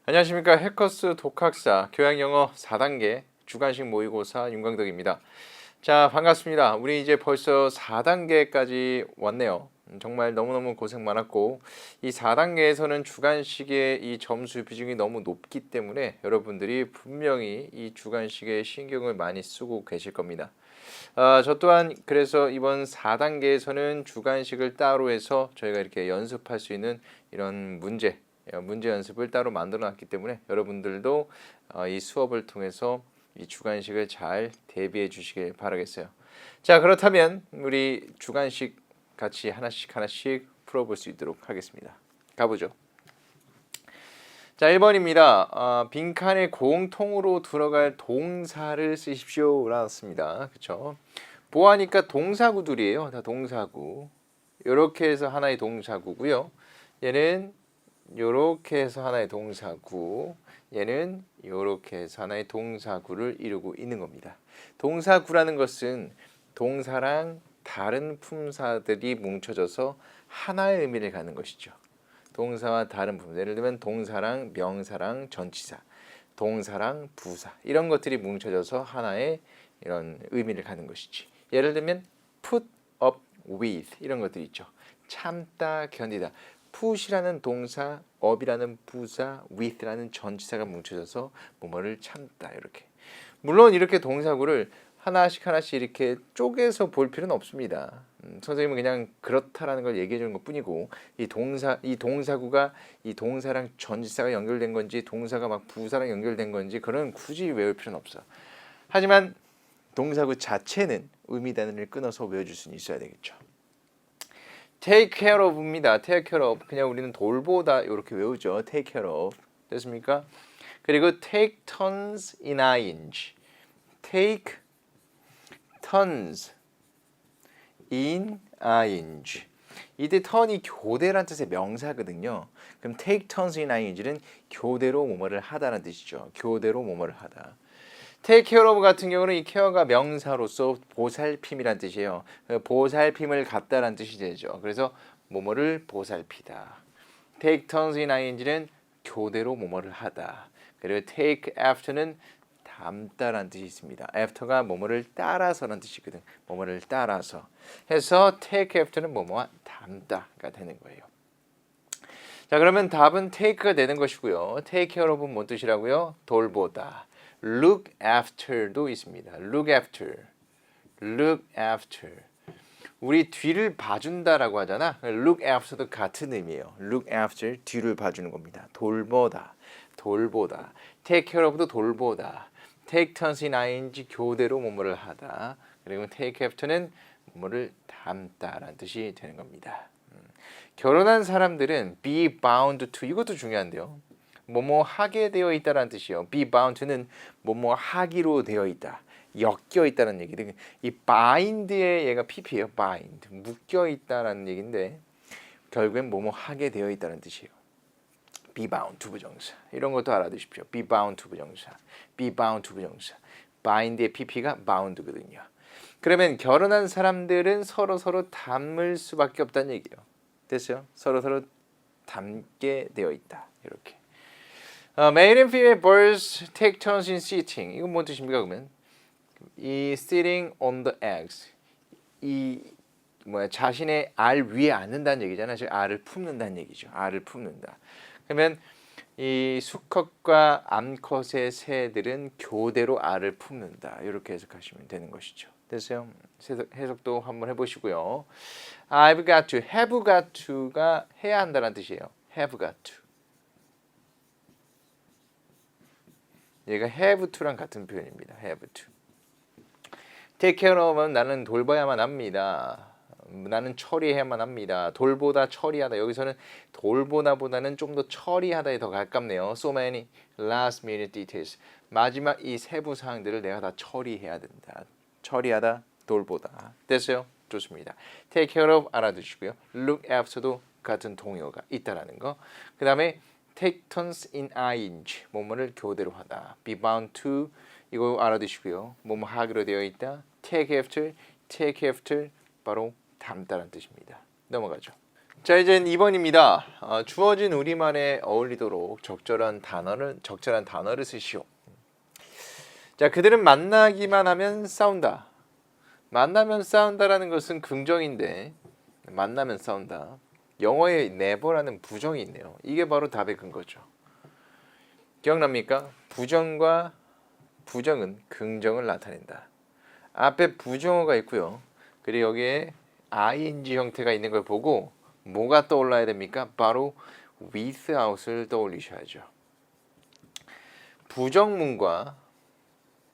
안녕하십니까. 해커스 독학사 교양영어 4단계 주간식 모의고사 윤광덕입니다. 자, 반갑습니다. 우리 이제 벌써 4단계까지 왔네요. 정말 너무너무 고생 많았고, 이 4단계에서는 주간식의 이 점수 비중이 너무 높기 때문에 여러분들이 분명히 이 주간식에 신경을 많이 쓰고 계실 겁니다. 저 또한 그래서 이번 4단계에서는 주간식을 따로 해서 저희가 이렇게 연습할 수 있는 이런 문제 연습을 따로 만들어 놨기 때문에 여러분들도 이 수업을 통해서 이 주간식을 잘 대비해 주시길 바라겠어요. 자, 그렇다면 우리 주간식 같이 하나씩 풀어볼 수 있도록 하겠습니다. 가보죠. 자, 1번입니다. 빈칸에 공통으로 들어갈 동사를 쓰십시오 라왔습니다. 그쵸? 보아하니까 동사구들이에요. 다 동사구. 요렇게 해서 하나의 동사구고요. 얘는 요렇게 해서 하나의 동사구, 얘는 요렇게 해서 하나의 동사구를 이루고 있는 겁니다. 동사구라는 것은 동사랑 다른 품사들이 뭉쳐져서 하나의 의미를 갖는 것이죠. 동사와 다른 품사, 예를 들면 동사랑 명사랑 전치사, 동사랑 부사 이런 것들이 뭉쳐져서 하나의 이런 의미를 갖는 것이지. 예를 들면 put up with 이런 것들이 있죠. 참다, 견디다. put이라는 동사, up이라는 부사, with라는 전치사가 뭉쳐져서 뭐뭐를 참다 이렇게. 물론 이렇게 동사구를 하나씩 이렇게 쪼개서 볼 필요는 없습니다. 선생님은 그냥 그렇다라는 걸 얘기해 주는 것뿐이고 이 동사구가 이 동사랑 전치사가 연결된 건지 동사가 막 부사랑 연결된 건지 그런 굳이 외울 필요는 없어. 하지만 동사구 자체는 의미 단어를 끊어서 외워줄 수는 있어야 되겠죠. take care of입니다. take care of 그냥 우리는 돌보다 이렇게 외우죠. take care of 됐습니까? 그리고 take turns in ing take turns in ing 이때 턴이 교대란 뜻의 명사거든요. 그럼 take turns in ing는 교대로 뭐뭐를 하다라는 뜻이죠. 교대로 뭐뭐를 하다. take care of 같은 경우는 이 케어가 명사로서 보살핌이란 뜻이에요. 보살핌을 갖다라는 뜻이 되죠. 그래서 뭐뭐를 보살피다. take turns in ing는 교대로 뭐뭐를 하다. 그리고 take after는 담다라는 뜻이 있습니다. after가 뭐뭐를 따라서라는 뜻이거든. 뭐뭐를 따라서 해서 take after는 뭐뭐와 담다가 되는 거예요. 자, 그러면 답은 take가 되는 것이고요. take care of은 뭔 뜻이라고요? 돌보다. look after도 있습니다. look after. 우리 뒤를 봐준다라고 하잖아. look after도 같은 의미예요. look after 뒤를 봐주는 겁니다. 돌보다. take care of도 돌보다. take turns in ing 교대로 뭐뭐를 하다. 그리고 take after는 뭐뭐를 담다라는 뜻이 되는 겁니다. 결혼한 사람들은 be bound to 이것도 중요한데요. 뭐뭐 하게 되어 있다라는 뜻이에요. be bound to는 뭐뭐 하기로 되어 있다. 엮여 있다는 얘기들. 이 bind의 얘가 pp예요. bind. 묶여 있다라는 얘기인데 결국엔 뭐뭐 하게 되어 있다는 뜻이에요. be bound to 부정사. 이런 것도 알아두십시오. be bound to 부정사. be bound to 부정사. bind의 pp가 bound거든요. 그러면 결혼한 사람들은 서로 닮을 수밖에 없다는 얘기예요. 됐어요? 서로 닮게 되어 있다. 이렇게. Male and female birds take turns in sitting. 이건 뭔 뜻입니까? 그러면 이 sitting on the eggs. 이 자신의 알 위에 앉는다는 얘기잖아요. 즉 알을 품는다는 얘기죠. 알을 품는다. 그러면 이 수컷과 암컷의 새들은 교대로 알을 품는다. 이렇게 해석하시면 되는 것이죠. 됐어요? 해석도 한번 해보시고요. I've got to, have got to가 해야 한다는 뜻이에요. have got to. 얘가 have to랑 같은 표현입니다. have to. take care of은 나는 돌봐야만 합니다. 나는 처리해야만 합니다. 돌보다 처리하다. 여기서는 돌보다보다는 좀 더 처리하다에 더 가깝네요. So many last minute details. 마지막 이 세부 사항들을 내가 다 처리해야 된다. 처리하다, 돌보다. 됐어요? 좋습니다. take care of 알아두시고요. look after도 같은 동요가 있다라는 거. 그 다음에 take turns in ing 뭐뭐를 교대로 하다. be bound to 이거 알아두시고요. 뭐뭐 하기로 되어 있다. take after 바로 담다라는 뜻입니다. 넘어가죠. 자, 이제 2번입니다. 주어진 우리말에 어울리도록 적절한 단어를 쓰시오. 자, 그들은 만나기만 하면 싸운다. 만나면 싸운다라는 것은 긍정인데 만나면 싸운다. 영어에 never라는 부정이 있네요. 이게 바로 답의 근거죠. 기억납니까? 부정과 부정은 긍정을 나타낸다. 앞에 부정어가 있고요. 그리고 여기에 ing 형태가 있는 걸 보고 뭐가 떠올라야 됩니까? 바로 without을 떠올리셔야죠. 부정문과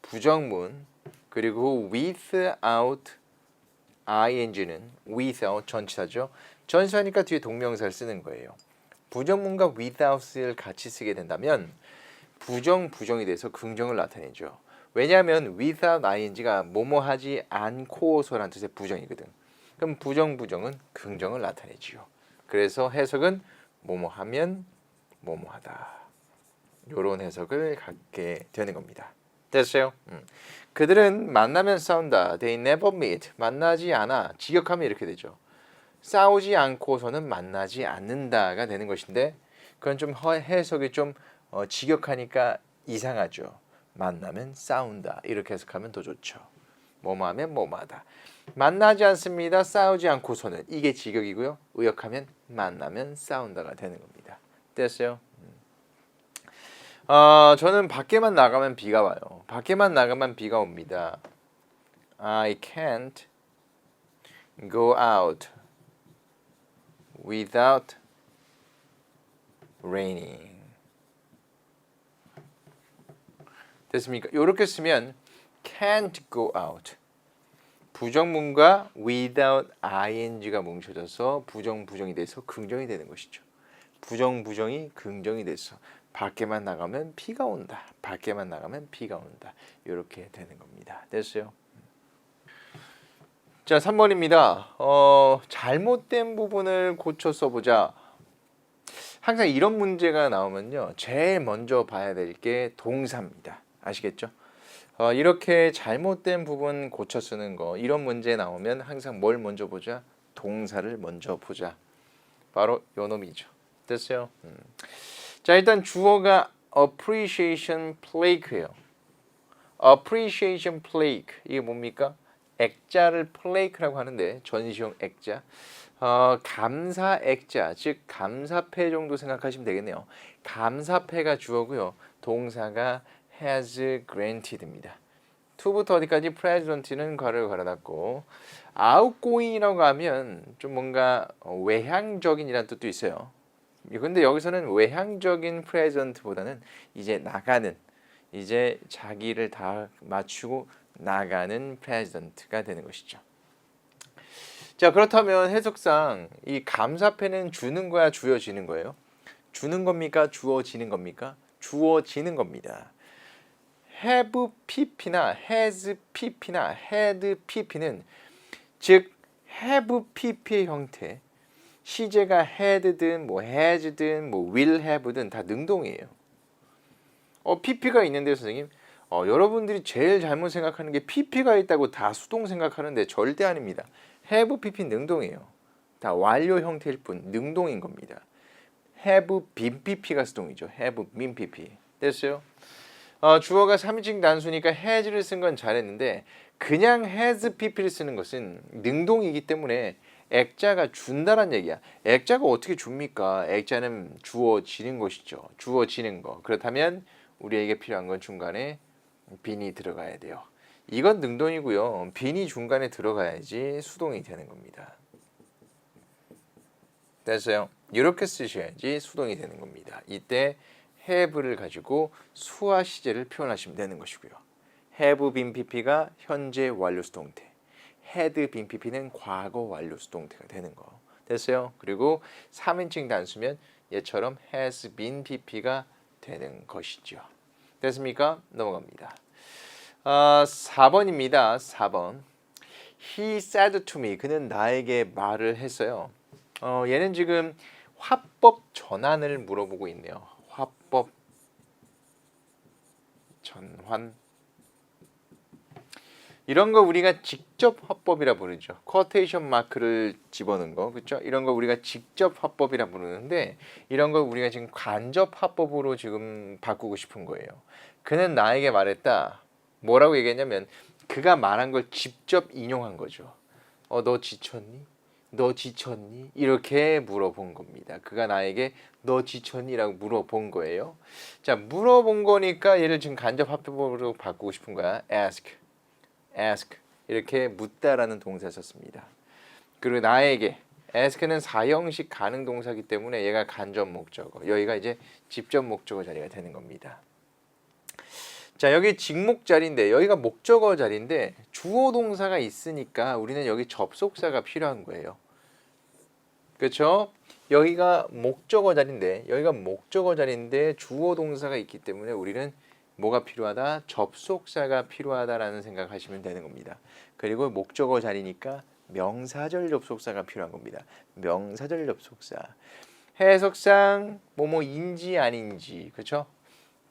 부정문 그리고 without ing는 without 전치사죠. 전치사니까 뒤에 동명사를 쓰는 거예요. 부정문과 without을 같이 쓰게 된다면 부정이 돼서 긍정을 나타내죠. 왜냐하면 without ing가 뭐뭐 하지 않고서라는 뜻의 부정이거든. 그럼 부정은 긍정을 나타내지요. 그래서 해석은 뭐뭐 하면 뭐뭐 하다. 이런 해석을 갖게 되는 겁니다. 됐어요? 그들은 만나면 싸운다. They never meet. 만나지 않아. 직역하면 이렇게 되죠. 싸우지 않고서는 만나지 않는다가 되는 것인데 그건 좀 해석이 좀 직역하니까 이상하죠. 만나면 싸운다. 이렇게 해석하면 더 좋죠. 뭐뭐 하면 뭐뭐 하다. 만나지 않습니다. 싸우지 않고서는 이게 직역이고요. 의역하면 만나면 싸운다가 되는 겁니다. 됐어요? 저는 밖에만 나가면 비가 와요. 밖에만 나가면 비가 옵니다. I can't go out without raining. 됐습니까? 이렇게 쓰면 can't go out. 부정문과 without ing가 뭉쳐져서 부정이 돼서 긍정이 되는 것이죠. 부정이 긍정이 돼서 밖에만 나가면 비가 온다. 밖에만 나가면 비가 온다. 이렇게 되는 겁니다. 됐어요? 자, 3번입니다. 잘못된 부분을 고쳐 써보자. 항상 이런 문제가 나오면요. 제일 먼저 봐야 될 게 동사입니다. 아시겠죠? 이렇게 잘못된 부분 고쳐 쓰는 거 이런 문제 나오면 항상 뭘 먼저 보자? 동사를 먼저 보자. 바로 요 놈이죠. 됐어요? 자, 일단 주어가 appreciation plake예요. appreciation plake 이게 뭡니까? 액자를 plake라고 하는데 전시용 액자. 감사 액자, 즉 감사패 정도 생각하시면 되겠네요. 감사패가 주어고요. 동사가 has granted입니다. to부터 어디까지 president는 괄호를 걸어놨고 outgoing이라고 하면 좀 뭔가 외향적인이라는 뜻도 있어요. 근데 여기서는 외향적인 president보다는 이제 나가는 이제 자기를 다 맞추고 나가는 president가 되는 것이죠. 자, 그렇다면 해석상 이 감사패는 주는 거야 주어지는 거예요? 주는 겁니까? 주어지는 겁니까? 주어지는 겁니다. have pp나 has pp나 had pp는 즉 have pp의 형태 시제가 had든 뭐 has든 뭐 will have든 다 능동이에요. pp가 있는데 선생님 여러분들이 제일 잘못 생각하는 게 pp가 있다고 다 수동 생각하는데 절대 아닙니다. have pp 능동이에요. 다 완료 형태일 뿐 능동인 겁니다. have been pp가 수동이죠. have been pp. 됐어요? 주어가 3인칭 단수니까 has를 쓴 건 잘했는데 그냥 has pp를 쓰는 것은 능동이기 때문에 액자가 준다란 얘기야. 액자가 어떻게 줍니까? 액자는 주어지는 것이죠. 주어지는 거. 그렇다면 우리에게 필요한 건 중간에 bean이 들어가야 돼요. 이건 능동이고요. bean이 중간에 들어가야지 수동이 되는 겁니다. 됐어요? 이렇게 쓰셔야지 수동이 되는 겁니다. 이때 have를 가지고 수화 시제를 표현하시면 되는 것이고요. have been pp가 현재 완료 수동태, had been pp는 과거 완료 수동태가 되는 거. 됐어요? 그리고 3인칭 단수면 얘처럼 has been pp가 되는 것이죠. 됐습니까? 넘어갑니다. 4번입니다. 4번. He said to me. 그는 나에게 말을 했어요. 얘는 지금 화법 전환을 물어보고 있네요. 화법 전환. 이런 거 우리가 직접 화법이라 부르죠. 쿼테이션 마크를 집어넣은 거, 그렇죠? 이런 거 우리가 직접 화법이라 부르는데 이런 거 우리가 지금 간접 화법으로 지금 바꾸고 싶은 거예요. 그는 나에게 말했다. 뭐라고 얘기했냐면 그가 말한 걸 직접 인용한 거죠. 너 지쳤니? 너 지쳤니? 이렇게 물어본 겁니다. 그가 나에게 너 지쳤니? 라고 물어본 거예요. 자, 물어본 거니까 얘를 지금 간접 화법으로 바꾸고 싶은 거야. ask 이렇게 묻다라는 동사 썼습니다. 그리고 나에게 ask는 사형식 가능 동사이기 때문에 얘가 간접 목적어, 여기가 이제 직접 목적어 자리가 되는 겁니다. 자, 여기 직목 자리인데 여기가 목적어 자리인데 주어 동사가 있으니까 우리는 여기 접속사가 필요한 거예요. 그렇죠? 여기가 목적어 자리인데 주어 동사가 있기 때문에 우리는 뭐가 필요하다? 접속사가 필요하다라는 생각하시면 되는 겁니다. 그리고 목적어 자리니까 명사절 접속사가 필요한 겁니다. 명사절 접속사. 해석상 뭐뭐인지 아닌지, 그렇죠?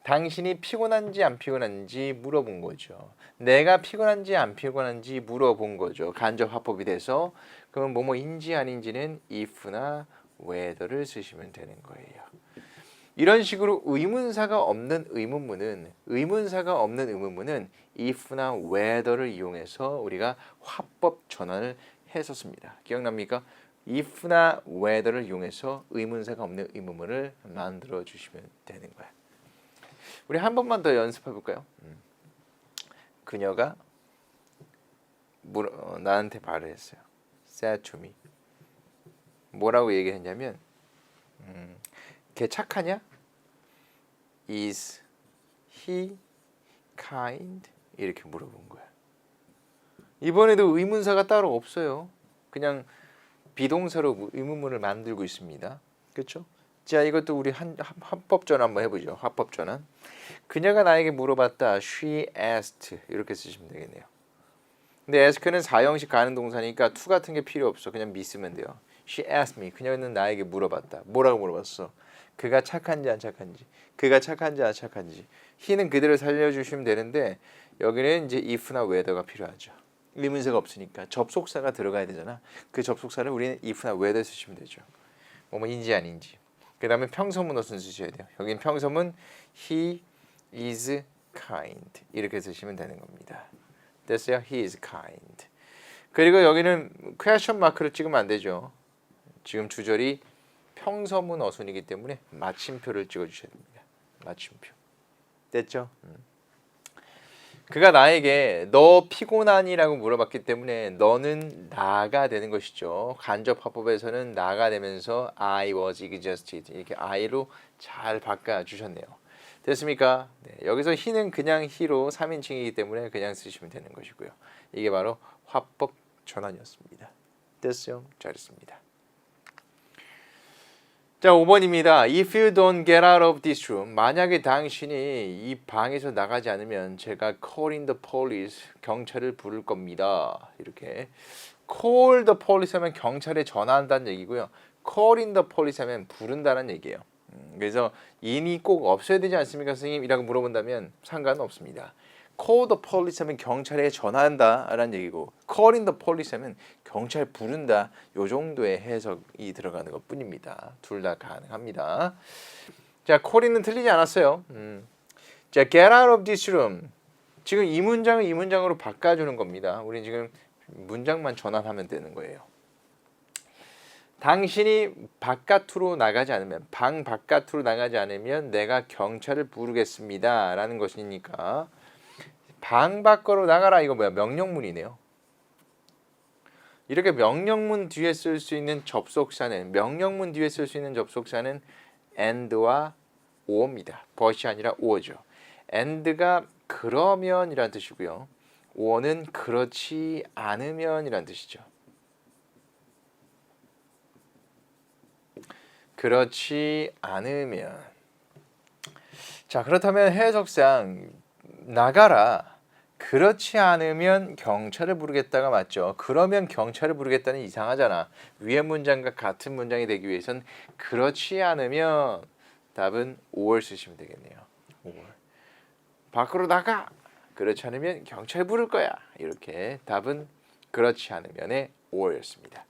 당신이 피곤한지 안 피곤한지 물어본 거죠. 내가 피곤한지 안 피곤한지 물어본 거죠. 간접 화법이 돼서 그럼 뭐뭐인지 아닌지는 if나 whether를 쓰시면 되는 거예요. 이런 식으로 의문사가 없는 의문문은 if나 whether를 이용해서 우리가 화법 전환을 했었습니다. 기억납니까? if나 whether를 이용해서 의문사가 없는 의문문을 만들어 주시면 되는 거야. 우리 한 번만 더 연습해 볼까요? 그녀가 나한테 말을 했어요. said to me. 뭐라고 얘기했냐면 걔 착하냐? Is he kind? 이렇게 물어본 거야. 이번에도 의문사가 따로 없어요. 그냥 비동사로 의문문을 만들고 있습니다. 그렇죠? 자, 이것도 우리 합법 전환 한번 해보죠. 합법 전환. 그녀가 나에게 물어봤다. She asked. 이렇게 쓰시면 되겠네요. 근데 ask는 사형식 가능 동사니까 to 같은 게 필요 없어. 그냥 미쓰면 돼요. She asked me. 그녀는 나에게 물어봤다. 뭐라고 물어봤어? 그가 착한지 안 착한지. 그가 착한지 안 착한지. he는 그대로 살려주시면 되는데 여기는 이제 if나 whether가 필요하죠. 의문사가 없으니까 접속사가 들어가야 되잖아. 그 접속사를 우리는 if나 whether 쓰시면 되죠. 뭐뭐인지 아닌지. 그 다음에 평서문 어순 쓰셔야 돼요. 여긴 평서문 he is kind 이렇게 쓰시면 되는 겁니다. 됐어요? He is kind. 그리고 여기는 question 마크를 찍으면 안 되죠. 지금 주절이 평서문 어순이기 때문에 마침표를 찍어주셔야 됩니다. 마침표. 됐죠? 그가 나에게 너 피곤하니라고 물어봤기 때문에 너는 나가 되는 것이죠. 간접 화법에서는 나가 되면서 I was exhausted 이렇게 I로 잘 바꿔주셨네요. 됐습니까? 네, 여기서 he는 그냥 he로 3인칭이기 때문에 그냥 쓰시면 되는 것이고요. 이게 바로 화법 전환이었습니다. 됐어요? 잘했습니다. 자, 5번입니다. If you don't get out of this room, 만약에 당신이 이 방에서 나가지 않으면 제가 calling the police, 경찰을 부를 겁니다. 이렇게 call the police 하면 경찰에 전화한다는 얘기고요. calling the police 하면 부른다는 얘기예요. 그래서 인이 꼭 없어야 되지 않습니까, 선생님? 이라고 물어본다면 상관없습니다. call the police 하면 경찰에 전화한다라는 얘기고 calling the police 하면 경찰 부른다. 요 정도의 해석이 들어가는 것뿐입니다. 둘 다 가능합니다. 자, calling은 틀리지 않았어요. 자, get out of this room. 지금 이 문장을 이 문장으로 바꿔주는 겁니다. 우리 지금 문장만 전환하면 되는 거예요. 당신이 바깥으로 나가지 않으면 방 바깥으로 나가지 않으면 내가 경찰을 부르겠습니다. 라는 것이니까 방 밖으로 나가라 이거 뭐야? 명령문이네요. 이렇게 명령문 뒤에 쓸 수 있는 접속사는 and와 or입니다. but이 아니라 or죠. and가 그러면이란 뜻이고요. or는 그렇지 않으면이란 뜻이죠. 그렇지 않으면. 자, 그렇다면 해석상 나가라. 그렇지 않으면 경찰을 부르겠다가 맞죠. 그러면 경찰을 부르겠다는 이상하잖아. 위의 문장과 같은 문장이 되기 위해선 그렇지 않으면 답은 or 쓰시면 되겠네요. or. 밖으로 나가. 그렇지 않으면 경찰 부를 거야. 이렇게 답은 그렇지 않으면의 or였습니다.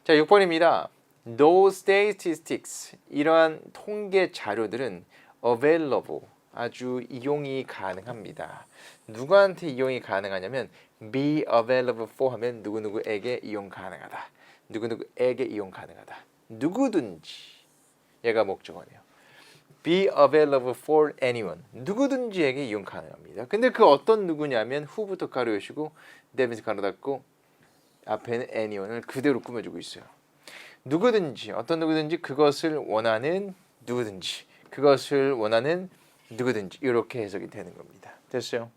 자, 6번입니다. Those statistics, 이러한 통계 자료들은 available, 아주 이용이 가능합니다. 누구한테 이용이 가능하냐면 be available for 하면 누구누구에게 이용 가능하다. 누구누구에게 이용 가능하다. 누구든지, 얘가 목적어네요. be available for anyone, 누구든지에게 이용 가능합니다. 근데 그 어떤 누구냐면 who부터 가로 여시고 대명사 가로 닫고 앞에는 anyone을 그대로 꾸며주고 있어요. 누구든지, 어떤 누구든지, 그것을 원하는 누구든지, 그것을 원하는 누구든지, 이렇게 해석이 되는 겁니다. 됐어요?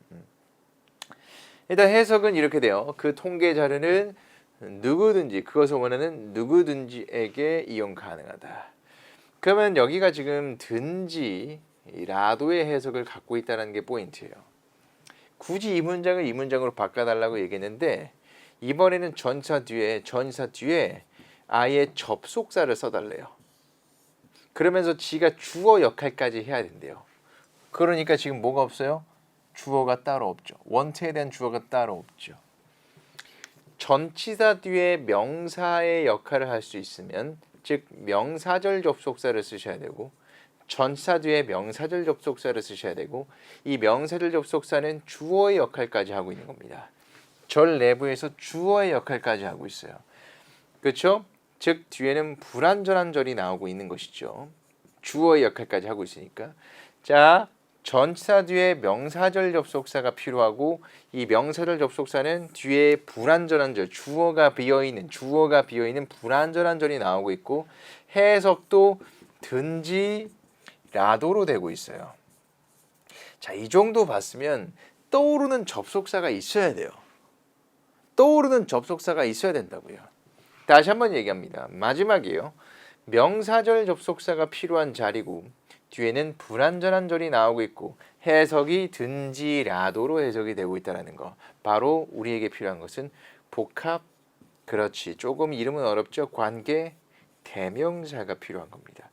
일단 해석은 이렇게 돼요. 그 통계 자료는 누구든지, 그것을 원하는 누구든지에게 이용 가능하다. 그러면 여기가 지금 든지 라도의 해석을 갖고 있다는 게 포인트예요. 굳이 이 문장을 이 문장으로 바꿔달라고 얘기했는데 이번에는 전사 뒤에 아예 접속사를 써달래요. 그러면서 지가 주어 역할까지 해야 된대요. 그러니까 지금 뭐가 없어요? 주어가 따로 없죠. 원트에 대한 주어가 따로 없죠. 전치사 뒤에 명사의 역할을 할 수 있으면, 즉 명사절 접속사를 쓰셔야 되고 전치사 뒤에 명사절 접속사를 쓰셔야 되고, 이 명사절 접속사는 주어의 역할까지 하고 있는 겁니다. 절 내부에서 주어의 역할까지 하고 있어요. 그렇죠? 즉 뒤에는 불완전한 절이 나오고 있는 것이죠. 주어의 역할까지 하고 있으니까. 자, 전치사 뒤에 명사절 접속사가 필요하고, 이 명사절 접속사는 뒤에 불완전한 절, 주어가 비어있는 불완전한 절이 나오고 있고, 해석도 든지 라도로 되고 있어요. 자, 이 정도 봤으면 떠오르는 접속사가 있어야 돼요. 떠오르는 접속사가 있어야 된다고요. 다시 한번 얘기합니다. 마지막이에요. 명사절 접속사가 필요한 자리고 뒤에는 불완전한 절이 나오고 있고 해석이 든지라도로 해석이 되고 있다는 거. 바로 우리에게 필요한 것은 복합, 그렇지, 조금 이름은 어렵죠. 관계, 대명사가 필요한 겁니다.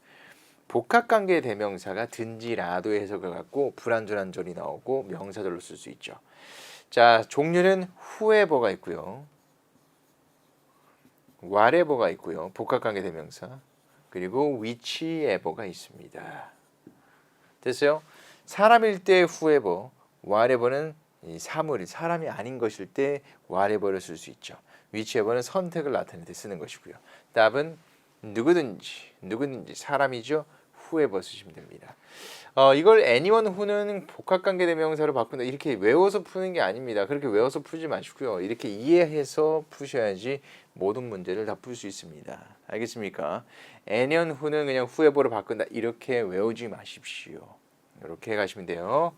복합관계 대명사가 든지라도 해석을 갖고 불완전한 절이 나오고 명사절로 쓸 수 있죠. 자, 종류는 whoever가 있고요. whatever가 있고요. 복합관계 대명사. 그리고 whichever가 있습니다. 됐어요? 사람일 때 whoever, whatever는 사람이 아닌 것일 때 whatever를 쓸 수 있죠. whichever는 선택을 나타낼 때 쓰는 것이고요. 답은 누구든지 사람이죠. whoever 쓰시면 됩니다. 이걸 anyone who는 복합관계 대명사로 바꾼다, 이렇게 외워서 푸는 게 아닙니다. 그렇게 외워서 풀지 마시고요. 이렇게 이해해서 푸셔야지 모든 문제를 다 풀 수 있습니다. 알겠습니까? anyone who는 그냥 whoever로 바꾼다, 이렇게 외우지 마십시오. 이렇게 가시면 돼요.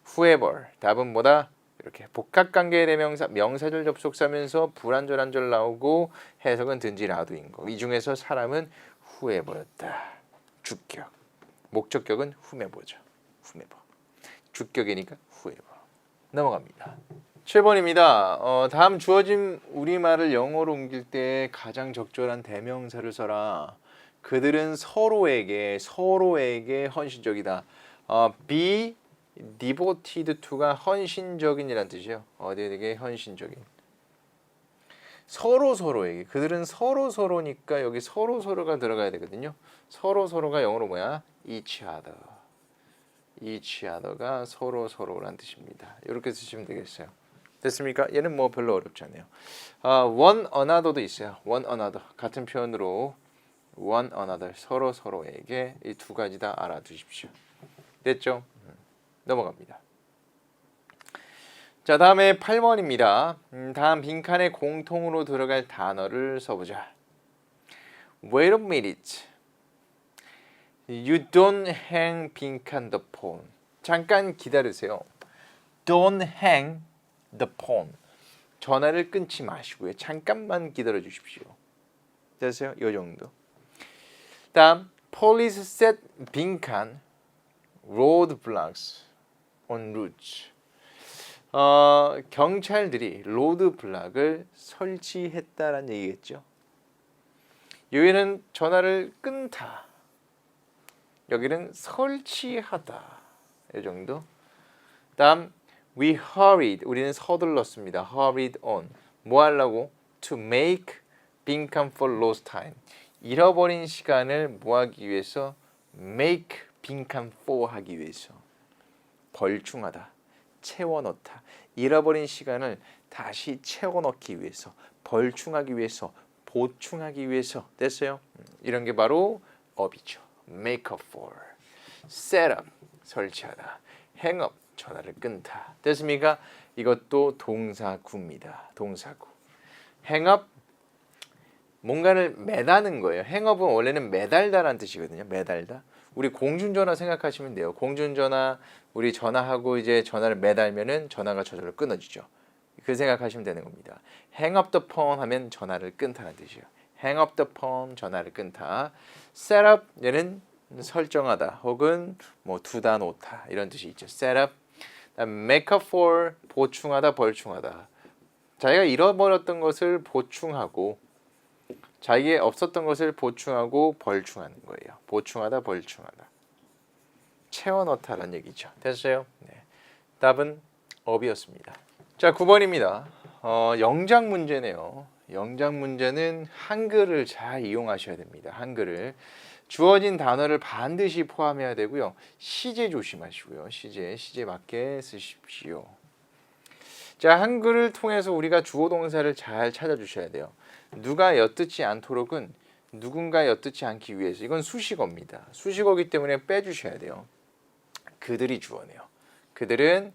whoever, 답은 뭐다? 이렇게 복합관계 대명사, 명사절 접속사면서 불완전한 절 나오고 해석은 든지라도인 거. 이 중에서 사람은 whoever였다. 주격. 목적격은 whomever죠. whomever. 주격이니까 whoever. 넘어갑니다. 7번입니다. 다음 주어진 우리말을 영어로 옮길 때 가장 적절한 대명사를 써라. 그들은 서로에게 헌신적이다. be devoted to가 헌신적인이란 뜻이에요. 어디에게 헌신적인. 서로에게. 그들은 서로니까 여기 서로가 들어가야 되거든요. 서로가 영어로 뭐야? each other가 서로란 뜻입니다. 이렇게 쓰시면 되겠어요. 됐습니까? 얘는 뭐 별로 어렵지 않네요. one another도 있어요. one another 같은 표현으로 one another 서로에게, 이 두 가지 다 알아두십시오. 됐죠? 넘어갑니다. 자, 다음에 8번입니다. 다음 빈칸에 공통으로 들어갈 단어를 써보자. Wait a minute. You don't hang 빈칸 the phone. 잠깐 기다리세요. Don't hang the phone. 전화를 끊지 마시고요. 잠깐만 기다려 주십시오. 됐어요? 이 정도. 다음 Police set 빈칸 roadblocks on routes. 경찰들이 로드블락을 설치했다라는 얘기겠죠. 여기는 전화를 끊다, 여기는 설치하다, 이 정도. 다음 We hurried. 우리는 서둘렀습니다. hurried on. 뭐 하려고? To make 빈칸 for lost time. 잃어버린 시간을 뭐 하기 위해서? make 빈칸 for 하기 위해서. 벌충하다. 채워넣다. 잃어버린 시간을 다시 채워넣기 위해서. 벌충하기 위해서. 보충하기 위해서. 됐어요? 이런 게 바로 up이죠. make up for. set up. 설치하다. hang up. 전화를 끊다. 됐습니까? 이것도 동사구입니다. 동사구. hang up. 뭔가를 매다는 거예요. hang up은 원래는 매달다라는 뜻이거든요. 매달다. 우리 공중전화 생각하시면 돼요. 공중전화 우리 전화하고 이제 전화를 매달면은 전화가 저절로 끊어지죠. 그 생각하시면 되는 겁니다. hang up the phone 하면 전화를 끊다는 뜻이에요. hang up the phone 전화를 끊다. set up 얘는 설정하다 혹은 뭐 두다 놓다 이런 뜻이 있죠. set up. make up for 보충하다 벌충하다. 자기가 잃어버렸던 것을 보충하고 자기의 없었던 것을 보충하고 벌충하는 거예요. 보충하다 벌충하다. 채워넣다라는 얘기죠. 됐어요? 네. 답은 up이었습니다. 자 9번입니다. 영작 문제네요. 영작 문제는 한글을 잘 이용하셔야 됩니다. 한글을. 주어진 단어를 반드시 포함해야 되고요. 시제 조심하시고요. 시제 맞게 쓰십시오. 자 한글을 통해서 우리가 주어 동사를 잘 찾아주셔야 돼요. 누가 엿듣지 않도록은 누군가 엿듣지 않기 위해서. 이건 수식어입니다. 수식어이기 때문에 빼주셔야 돼요. 그들이 주어네요. 그들은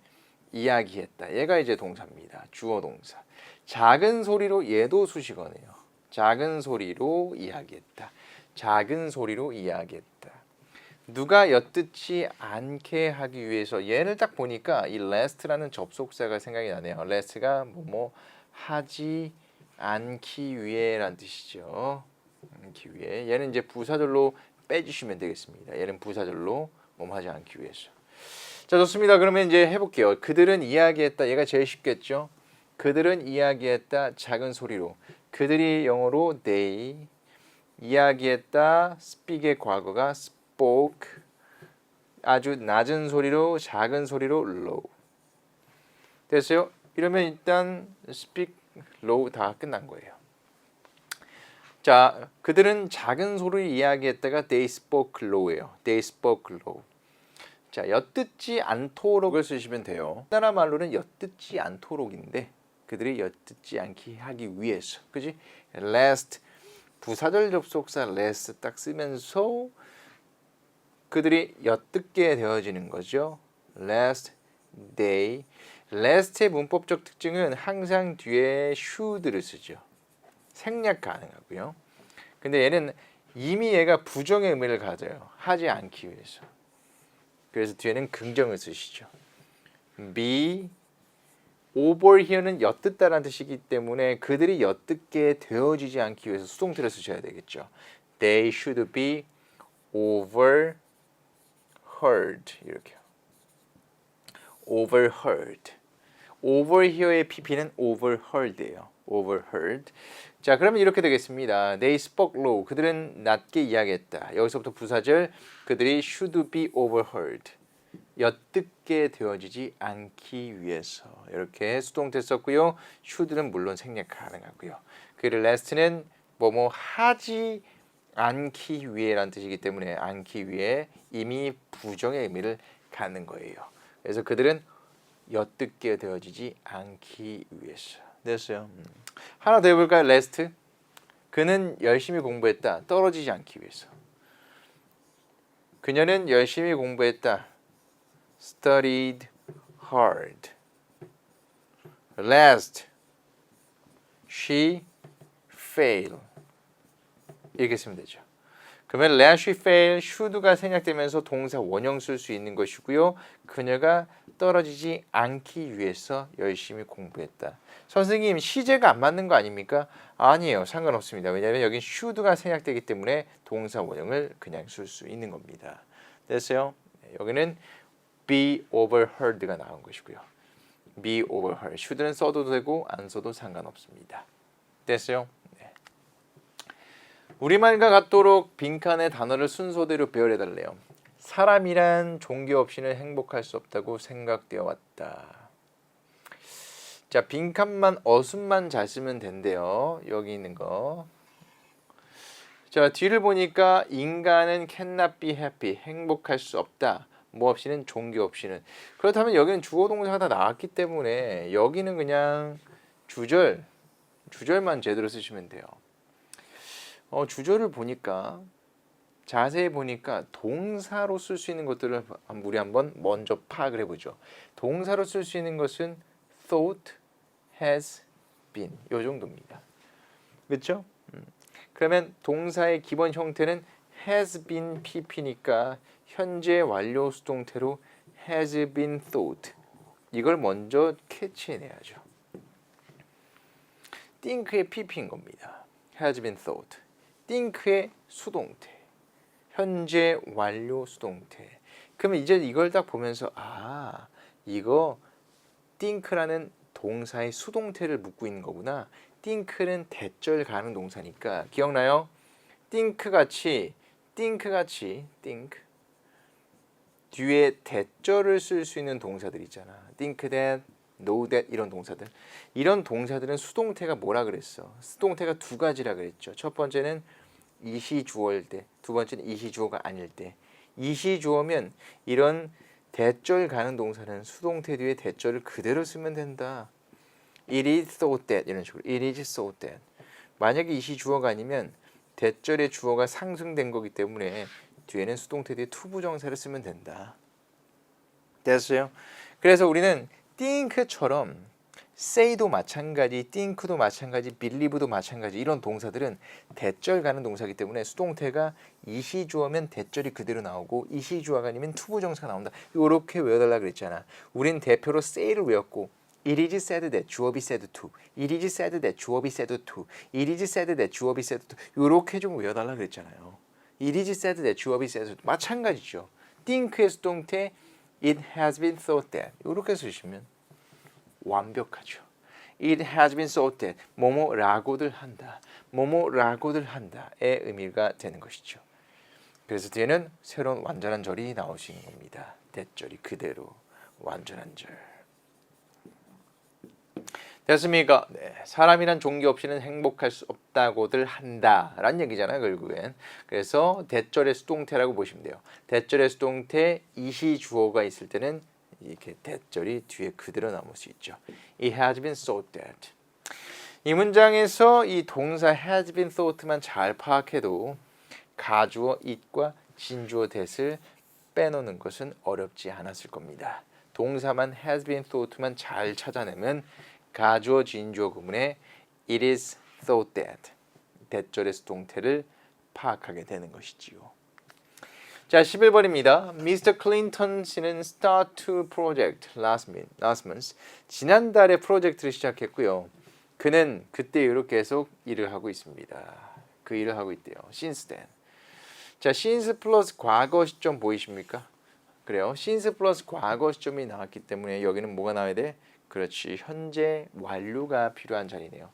이야기했다. 얘가 이제 동사입니다. 주어 동사. 작은 소리로 얘도 수식어네요. 작은 소리로 이야기했다. 작은 소리로 이야기했다. 누가 엿듣지 않게 하기 위해서 얘를 딱 보니까 이 last라는 접속사가 생각이 나네요. last가 뭐 하지 않기 위해라는 뜻이죠. 않기 위해. 얘는 이제 부사절로 빼주시면 되겠습니다. 얘는 부사절로 하지 않기 위해서. 자 좋습니다. 그러면 이제 해볼게요. 그들은 이야기했다. 얘가 제일 쉽겠죠. 그들은 이야기했다. 작은 소리로. 그들이 영어로 they. 이야기했다. speak의 과거가 spoke. 아주 낮은 소리로 작은 소리로 low. 됐어요? 이러면 일단 speak, low 다 끝난 거예요. 자, 그들은 작은 소리로 이야기했다가 they spoke low예요. they spoke low. 자, 엿듣지 않도록을 쓰시면 돼요. 우리나라 말로는 엿듣지 않도록인데 그들이 엿듣지 않게 하기 위해서. 그지? last 부사절 접속사 last 딱 쓰면서 그들이 엿듣게 되어지는 거죠. last day. last의 문법적 특징은 항상 뒤에 should를 쓰죠. 생략 가능하고요. 근데 얘는 이미 얘가 부정의 의미를 가져요. 하지 않기 위해서. 그래서 뒤에는 긍정을 쓰시죠. be over here는 엿듣다라는 뜻이기 때문에 그들이 엿듣게 되어지지 않기 위해서 수동태를 쓰셔야 되겠죠. They should be overheard 이렇게요. overheard. overhere의 pp는 overheard예요. overheard. 자, 그러면 이렇게 되겠습니다. They spoke low. 그들은 낮게 이야기했다. 여기서부터 부사절 그들이 should be overheard. 엿듣게 되어지지 않기 위해서. 이렇게 수동태 썼고요. should는 물론 생략 가능하고요. 그리고 last는 뭐뭐 하지 않기 위해라는 뜻이기 때문에 않기 위해 이미 부정의 의미를 갖는 거예요. 그래서 그들은 엿듣게 되어지지 않기 위해서. 됐어요. 하나 더 해볼까요? last. 그는 열심히 공부했다. 떨어지지 않기 위해서. 그녀는 열심히 공부했다. studied hard. last. she failed. 이렇게 쓰면 되죠. 그러면 last she failed, should가 생략되면서 동사 원형 쓸 수 있는 것이고요. 그녀가 떨어지지 않기 위해서 열심히 공부했다. 선생님 시제가 안 맞는 거 아닙니까? 아니에요. 상관없습니다. 왜냐하면 여기 should가 생략되기 때문에 동사 원형을 그냥 쓸 수 있는 겁니다. 됐어요? 여기는 be overheard가 나온 것이고요. be overheard. should는 써도 되고 안 써도 상관없습니다. 됐어요? 네. 우리말과 같도록 빈칸의 단어를 순서대로 배열해달래요. 사람이란 종교 없이는 행복할 수 없다고 생각되어 왔다. 자, 빈칸만 어순만 잘 쓰면 된대요. 여기 있는 거. 자, 뒤를 보니까 인간은 cannot be happy. 행복할 수 없다. 뭐 없이는 종교 없이는. 그렇다면 여기는 주어 동사가 다 나왔기 때문에 여기는 그냥 주절만 제대로 쓰시면 돼요. 주절을 보니까 자세히 보니까 동사로 쓸 수 있는 것들을 우리 한번 먼저 파악을 해보죠. 동사로 쓸 수 있는 것은 thought, has been 요 정도입니다. 그렇죠? 그러면 동사의 기본 형태는 has been pp니까 현재 완료 수동태로 has been thought 이걸 먼저 캐치해내야죠. think의 pp인 겁니다. has been thought. think의 수동태. 현재 완료 수동태. 그러면 이제 이걸 딱 보면서 이거 think라는 동사의 수동태를 묻고 있는 거구나. think는 대절 가는 동사니까 기억나요? think 같이 think 뒤에 대절을 쓸 수 있는 동사들 있잖아. think that, know that 이런 동사들. 이런 동사들은 수동태가 뭐라 그랬어? 수동태가 두 가지라 그랬죠. 첫 번째는 이시주어일 때, 두 번째는 이시주어가 아닐 때. 이시주어면 이런 대절 가는 동사는 수동태 뒤에 대절을 그대로 쓰면 된다. It is so that 이런 식으로 It is so that 만약에 이시주어가 아니면 대절의 주어가 상승된 거기 때문에 뒤에는 수동태 뒤에 투부정사를 쓰면 된다. 됐어요? 그래서 우리는 think처럼 say도 마찬가지, think도 마찬가지, believe도 마찬가지 이런 동사들은 대절 가는 동사이기 때문에 수동태가 이시주어면 대절이 그대로 나오고 이시주어가 아니면 투부정사가 나온다. 이렇게 외워달라 그랬잖아. 우린 대표로 say를 외웠고 It is said that 주어비 said to. It is said that 주어비 said to. It is said that 주어비 said to. 이렇게 좀 외워달라 그랬잖아요. It is said that 주어비 said to. 마찬가지죠. think의 수동태 It has been thought that. 이렇게 쓰시면 완벽하죠. It has been thought that. 뭐뭐라고들 한다. 뭐뭐라고들 한다의 의미가 되는 것이죠. 그래서 뒤에는 새로운 완전한 절이 나오시는 겁니다. 대절이 그대로 완전한 절. 됐습니까? 네. 사람이란 종교 없이는 행복할 수 없다고들 한다라는 얘기잖아요. 결국엔. 그래서 대절의 수동태라고 보시면 돼요. 대절의 수동태 이시주어가 있을 때는 이렇게 대절이 뒤에 그대로 남을 수 있죠. It has been thought that. 이 문장에서 이 동사 has been thought만 잘 파악해도 가주어 it과 진주어 that을 빼놓는 것은 어렵지 않았을 겁니다. 동사만 has been thought만 잘 찾아내면 가주어 진주어 구문에 it is thought that 대절의 수동태를 파악하게 되는 것이지요. 자, 11번입니다. Mr. Clinton 씨는 start to project last month. 지난달에 프로젝트를 시작했고요. 그는 그때 이후로 계속 일을 하고 있습니다. 그 일을 하고 있대요. Since then. 자, since 플러스 과거 시점 보이십니까? 그래요. since 플러스 과거 시점이 나왔기 때문에 여기는 뭐가 나와야 돼? 그렇지. 현재 완료가 필요한 자리네요.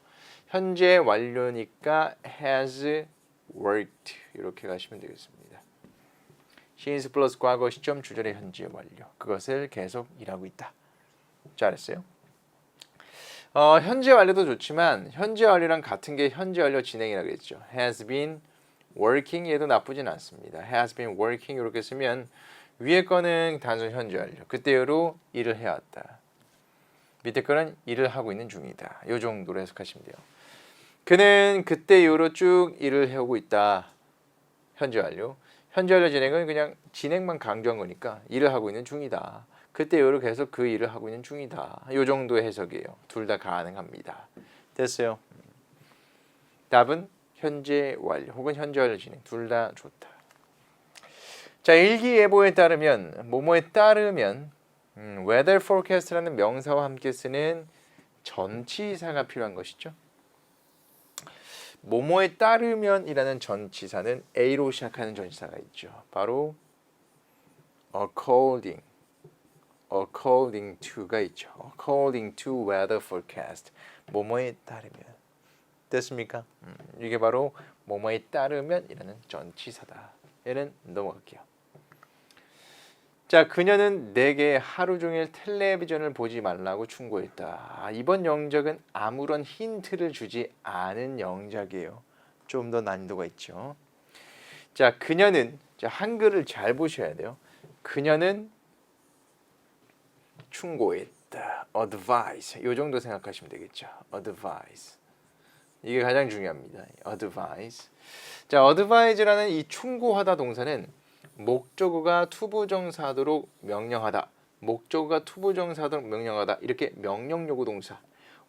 현재 완료니까 has worked 이렇게 가시면 되겠습니다. since 플러스 과거 시점 주절의 현재 완료. 그것을 계속 일하고 있다. 잘했어요. 현재 완료도 좋지만 현재 완료랑 같은 게 현재 완료 진행이라고 했죠. has been working 얘도 나쁘진 않습니다. has been working 이렇게 쓰면 위에 거는 단순 현재 완료. 그때로 일을 해왔다. 밑에 거는 일을 하고 있는 중이다. 이 정도로 해석하시면 돼요. 그는 그때 이후로 쭉 일을 해오고 있다. 현재 완료. 현재 완료 진행은 그냥 진행만 강조한 거니까 일을 하고 있는 중이다. 그때 이후로 계속 그 일을 하고 있는 중이다. 이 정도의 해석이에요. 둘 다 가능합니다. 됐어요. 답은 현재 완료 혹은 현재 완료 진행 둘 다 좋다. 자, 일기예보에 따르면 뭐뭐에 따르면 weather forecast라는 명사와 함께 쓰는 전치사가 필요한 것이죠. 뭐뭐에 따르면이라는 전치사는 A로 시작하는 전치사가 있죠. 바로 according to가 있죠. according to weather forecast 뭐뭐에 따르면 됐습니까? 이게 바로 뭐뭐에 따르면이라는 전치사다. 얘는 넘어갈게요. 자, 그녀는 내게 하루 종일 텔레비전을 보지 말라고 충고했다. 이번 영작은 아무런 힌트를 주지 않은 영작이에요. 좀 더 난이도가 있죠. 자, 그녀는 자, 한글을 잘 보셔야 돼요. 그녀는 충고했다. advise. 이 정도 생각하시면 되겠죠. advise. 이게 가장 중요합니다. advise. 자, advise라는 이 충고하다 동사는 목적어가 투부정사하도록 명령하다. 목적어가 투부정사하도록 명령하다. 이렇게 명령요구 동사.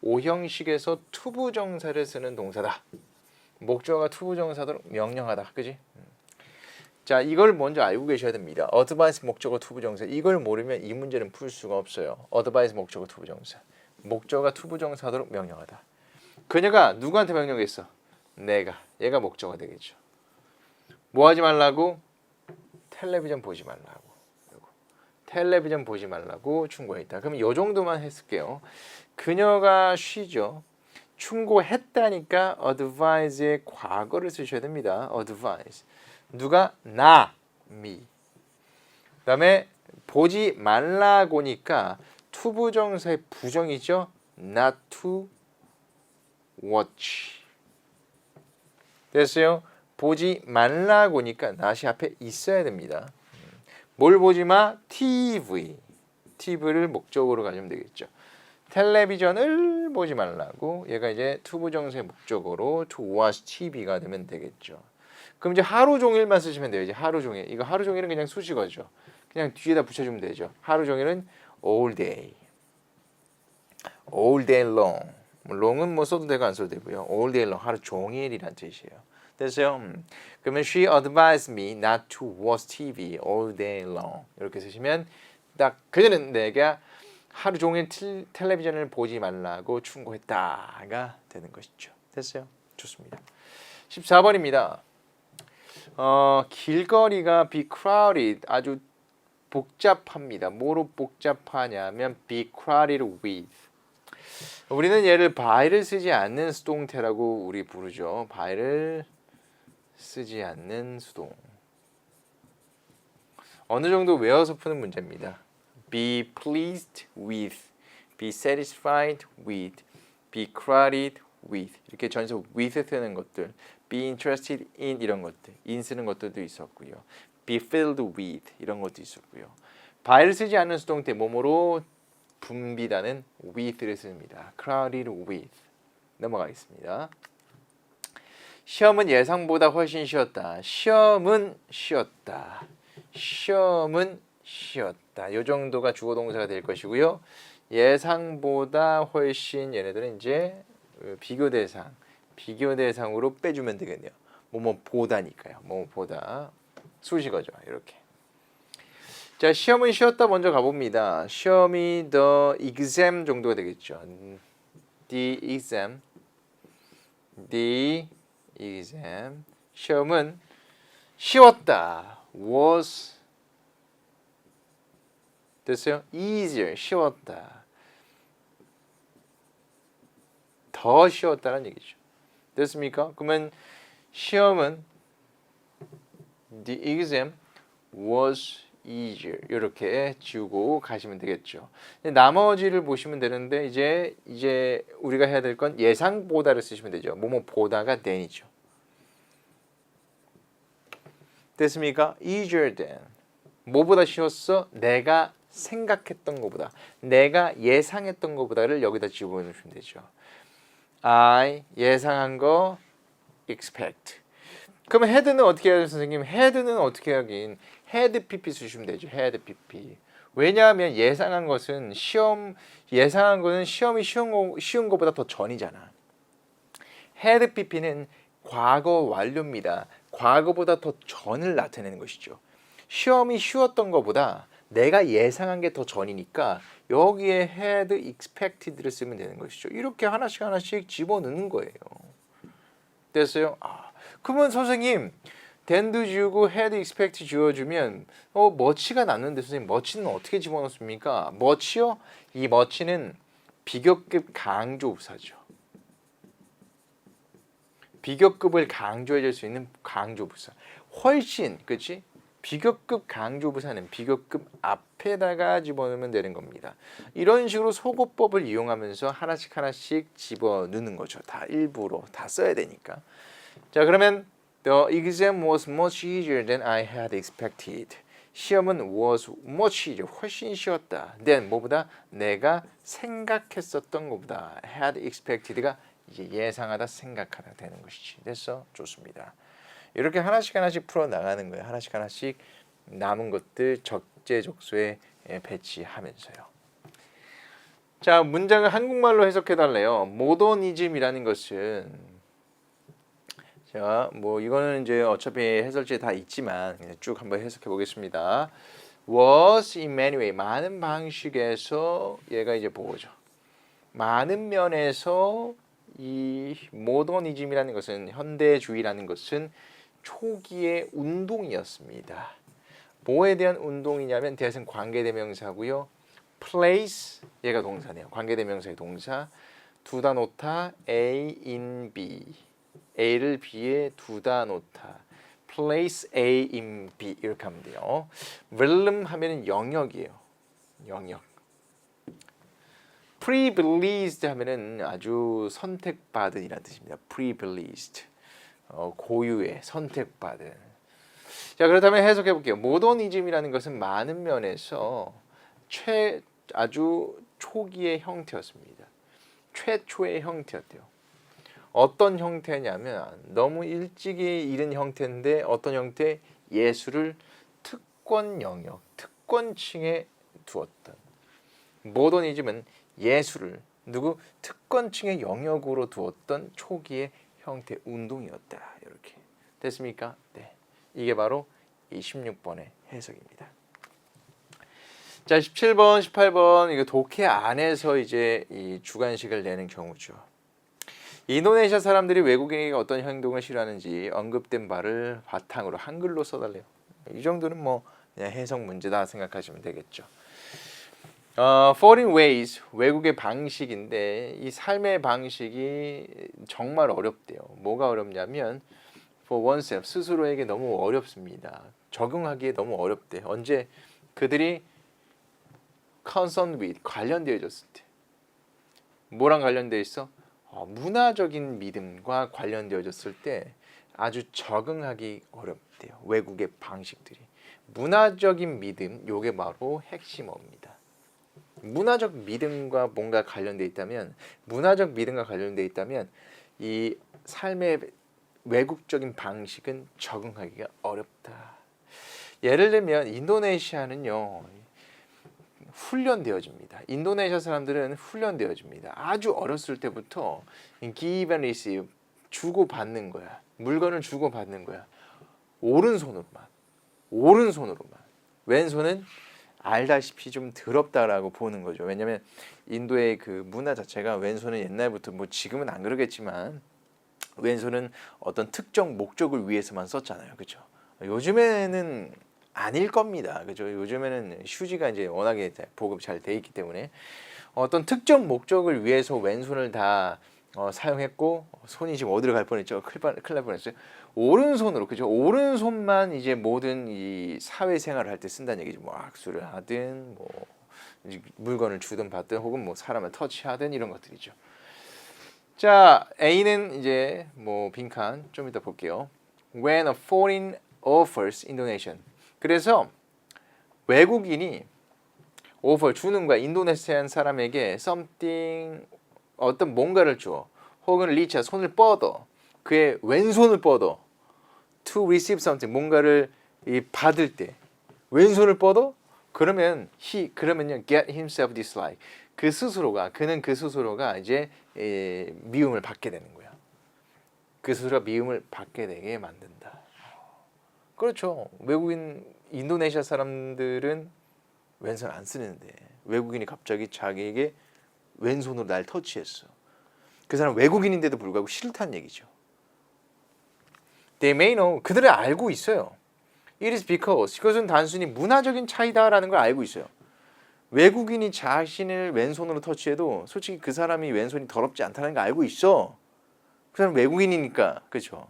오형식에서 투부정사를 쓰는 동사다. 목적어가 투부정사하도록 명령하다. 그지? 자, 이걸 먼저 알고 계셔야 됩니다. advise 목적어 투부정사. 이걸 모르면 이 문제는 풀 수가 없어요. advise 목적어 투부정사. 목적어가 투부정사하도록 명령하다. 그녀가 누구한테 명령했어? 내가. 얘가 목적어가 되겠죠. 뭐 하지 말라고? 텔레비전 보지 말라고. 텔레비전 보지 말라고 충고했다. 그럼 이 정도만 했을게요. 그녀가 쉬죠. 충고했다니까 advise의 과거를 쓰셔야 됩니다. advise. 누가? 나, me. 그다음에 보지 말라고니까 투부정사의 부정이죠. not to watch. 됐어요? 보지 말라고니까 not이 앞에 있어야 됩니다. 뭘 보지 마? TV. TV를 목적으로 가지면 되겠죠. 텔레비전을 보지 말라고 얘가 이제 투부정사의 목적으로 to watch TV가 되면 되겠죠. 그럼 이제 하루 종일만 쓰시면 돼요. 이제 하루 종일. 이거 하루 종일은 그냥 수식어죠. 그냥 뒤에다 붙여주면 되죠. 하루 종일은 all day. all day long. long은 뭐 써도 되고 안 써도 되고요. all day long. 하루 종일이란 뜻이에요. 됐어요? 그러면 she advised me not to watch TV all day long. 이렇게 쓰시면 딱 그녀는 내가 하루 종일 텔레비전을 보지 말라고 충고했다가 되는 것이죠. 됐어요? 좋습니다. 14번입니다. 길거리가 be crowded 아주 복잡합니다. 뭐로 복잡하냐면 be crowded with. 우리는 얘를 by를 쓰지 않는 수동태라고 우리 부르죠. by를 쓰지 않는 수동. 어느 정도 외워서 푸는 문제입니다. be pleased with, be satisfied with, be crowded with. 이렇게 전서 with 쓰는 것들, be interested in 이런 것들, in 쓰는 것들도 있었고요. be filled with 이런 것도 있었고요. by를 쓰지 않는 수동태 뭐뭐로 붐비다는 with를 씁니다. crowded with. 넘어가겠습니다. 시험은 예상보다 훨씬 쉬웠다. 시험은 쉬었다. 시험은 쉬었다. 이 정도가 주어 동사가 될 것이고요. 예상보다 훨씬 얘네들은 이제 비교 대상으로 빼주면 되겠네요. 뭐뭐 보다니까요. 뭐뭐 보다 수식어죠. 이렇게. 자, 시험은 쉬었다 먼저 가봅니다. 시험이 the exam 정도가 되겠죠. the exam. 시험은 쉬웠다. was 됐어요? easier. 쉬웠다. 더 쉬웠다는 얘기죠. 됐습니까? 그러면 시험은 the exam was easier. 이렇게 지우고 가시면 되겠죠. 나머지를 보시면 되는데 이제 우리가 해야 될 건 예상보다를 쓰시면 되죠. 뭐뭐 보다가 than이죠. 됐습니까? easier than. 뭐보다 쉬웠어? 내가 생각했던 것보다, 내가 예상했던 것보다를 여기다 집어넣으시면 되죠. I 예상한 거 expect. 그러면 had는 어떻게 해야 돼요, 선생님? had는 어떻게 하긴 had pp 쓰시면 되죠. had pp. 왜냐하면 예상한 것은 예상한 거는 시험이 쉬운 것보다 더 전이잖아. had pp는 과거 완료입니다. 과거보다 더 전을 나타내는 것이죠. 시험이 쉬웠던 것보다 내가 예상한 게 더 전이니까 여기에 had expected를 쓰면 되는 것이죠. 이렇게 하나씩 집어넣는 거예요. 됐어요? 그러면 선생님 then도 지우고 had expect 지워주면 much가 났는데 선생님 much는 어떻게 집어넣습니까? much요? 이 much는 비교급 강조부사죠. 비교급을 강조해줄 수 있는 강조부사. 훨씬, 그렇지? 비교급 강조부사는 비교급 앞에다가 집어넣으면 되는 겁니다. 이런 식으로 소거법을 이용하면서 하나씩 하나씩 집어넣는 거죠. 다 일부러 다 써야 되니까. 자, 그러면 The exam was much easier than I had expected. 시험은 was much easier, 훨씬 쉬웠다. than 뭐보다 내가 생각했었던 것보다 had expected가 이제 예상하다, 생각하다 되는 것이지. 됐어? 좋습니다. 이렇게 하나씩 하나씩 풀어 나가는 거예요. 하나씩 하나씩 남은 것들 적재적소에 배치하면서요. 자, 문장을 한국말로 해석해 달래요. 모더니즘이라는 것은 자, 뭐 이거는 이제 어차피 해설지에 다 있지만 그냥 쭉 한번 해석해 보겠습니다. was in many way 많은 방식에서 얘가 이제 보호죠. 많은 면에서 이 모더니즘이라는 것은 현대주의라는 것은 초기의 운동이었습니다. 뭐에 대한 운동이냐면 대신 관계대명사고요. place 얘가 동사네요. 관계대명사의 동사. 두다 놓다 A in B. A를 B에 두다 놓다. place A in B 이렇게 하면 돼요. realm 하면은 영역이에요. 영역. privileged 하면은 아주 선택받은이라는 뜻입니다. privileged. 고유의 선택받은. 자, 그렇다면 해석해 볼게요. 모더니즘이라는 것은 많은 면에서 아주 초기의 형태였습니다. 최초의 형태였대요. 어떤 형태냐면 너무 일찍이 이른 형태인데 어떤 형태? 예술을 특권 영역, 특권층에 두었던. 모더니즘은 예술을 누구 특권층의 영역으로 두었던 초기의 형태 운동이었다. 이렇게 됐습니까? 네, 이게 바로 이 16번의 해석입니다. 자, 17번, 18번 이거 독해 안에서 이제 이 주관식을 내는 경우죠. 인도네시아 사람들이 외국인에게 어떤 행동을 싫어하는지 언급된 바를 바탕으로 한글로 써달래요. 이 정도는 뭐 그냥 해석 문제다 생각하시면 되겠죠. Foreign ways 외국의 방식인데 이 삶의 방식이 정말 어렵대요. 뭐가 어렵냐면 for oneself 스스로에게 너무 어렵습니다. 적응하기에 너무 어렵대. 언제 그들이 concerned with 관련되어졌을 때. 뭐랑 관련되어 있어? 문화적인 믿음과 관련되어졌을 때 아주 적응하기 어렵대요. 외국의 방식들이. 문화적인 믿음 요게 바로 핵심어입니다. 문화적 믿음과 뭔가 관련돼 있다면 이 삶의 외국적인 방식은 적응하기가 어렵다. 예를 들면 인도네시아는요 훈련되어집니다. 인도네시아 사람들은 훈련되어집니다. 아주 어렸을 때부터 give and receive 주고받는 거야. 물건을 주고받는 거야. 오른손으로만. 왼손은 알다시피 좀 더럽다라고 보는 거죠. 왜냐하면 인도의 그 문화 자체가 왼손은 옛날부터 뭐 지금은 안 그러겠지만 왼손은 어떤 특정 목적을 위해서만 썼잖아요. 그렇죠? 요즘에는 아닐 겁니다. 그죠? 요즘에는 휴지가 이제 워낙에 보급 잘 돼 있기 때문에 어떤 특정 목적을 위해서 왼손을 다 사용했고 손이 지금 어디로 갈 뻔했죠? 큰일 날 뻔했어요. 오른손으로 그죠? 오른손만 이제 모든 이 사회생활을 할 때 쓴다는 얘기죠. 뭐 악수를 하든 뭐 물건을 주든 받든 혹은 뭐 사람을 터치하든 이런 것들이죠. 자, A는 이제 뭐 빈칸 좀 이따 볼게요. When a foreign offers Indonesian. 그래서 외국인이 offer 주는 거야. 인도네시안 사람에게 something 어떤 뭔가를 줘. 혹은 reach 손을 뻗어. 그의 왼손을 뻗어. to receive something 뭔가를 받을 때 왼손을 뻗어? 그러면요 get himself dislike. 그는 그 스스로가 이제 미움을 받게 되는 거야. 그 스스로가 미움을 받게 되게 만든다. 그렇죠. 외국인 인도네시아 사람들은 왼손 안 쓰는데 외국인이 갑자기 자기에게 왼손으로 날 터치했어. 그 사람 외국인인데도 불구하고 싫다는 얘기죠. They may know. 그들은 알고 있어요. It is because. 이것은 단순히 문화적인 차이다라는 걸 알고 있어요. 외국인이 자신을 왼손으로 터치해도 솔직히 그 사람이 왼손이 더럽지 않다는 걸 알고 있어. 그 사람 외국인이니까. 그렇죠.